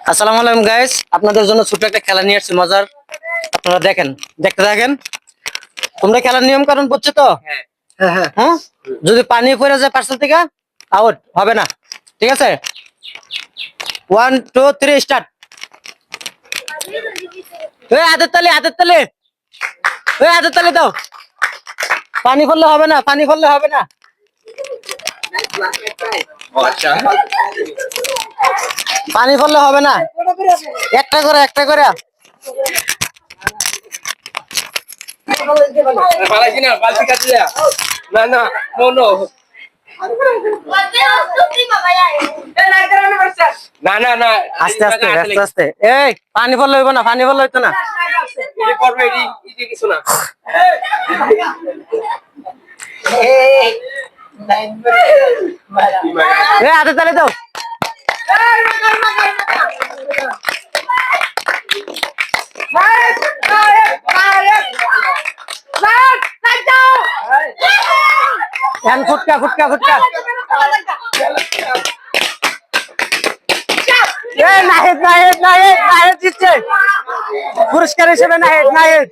আসসালামু আলাইকুম গাইস, আপনাদের জন্য ছোট একটা খেলা নিয়ে আসছি মজার। আপনারা দেখতে থাকেন। তোমরা খেলার নিয়ম কানুন বুঝছো তো? হ্যাঁ, যদি পানি পড়ে যায় পার্সেল থেকে আউট হবে না, ঠিক আছে? 1 2 3 স্টার্ট। এই হাতের তালি দাও। পানি পড়লে হবে না, পানি পড়লে হবে না। একটা করে আস্তে আস্তে। এই পানি পড়লে হইব না, হইতো না। হাতের তালি দাও। ফুটকা নাহিদ জিতছে পুরস্কার হিসেবে। নাহিদ।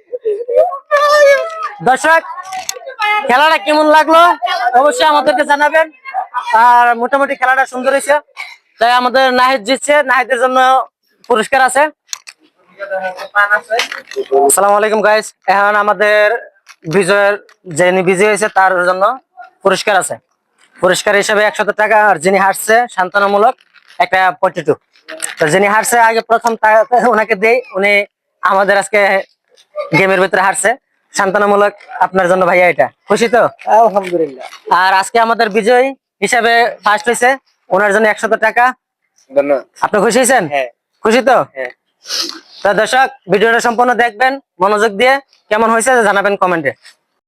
দর্শক, খেলাটা কেমন লাগলো অবশ্যই আমাদেরকে জানাবেন। আর মোটামুটি খেলাটা সুন্দর হয়েছে, তাই আমাদের নাহিদ জিতছে। নাহিদের জন্য পুরস্কার আছে। আসসালামু আলাইকুম গাইস, এখন আমাদের যিনি বিজয়ী হয়েছে তার জন্য পুরস্কার আছে। পুরস্কার হিসেবে 100 টাকা, আর যিনি হারছে সান্ত্বনামূলক একটা পটেটো। তো যিনি হারছে আগে প্রথম ওনাকে দেই। উনি আমাদের আজকে গেমের ভিতরে হারছে, সান্ত্বনামূলক আপনার জন্য ভাইয়া। এটা খুশি তো? আলহামদুলিল্লাহ। আর আজকে আমাদের বিজয়ী হিসাবে ফার্স্ট হয়েছে, ওনার জন্য 100 টাকা। ধন্যবাদ। আপনি খুশি হয়েছেন? খুশি তো? তো দর্শক, ভিডিওটা সম্পূর্ণ দেখবেন মনোযোগ দিয়ে। কেমন হয়েছে জানাবেন কমেন্টে।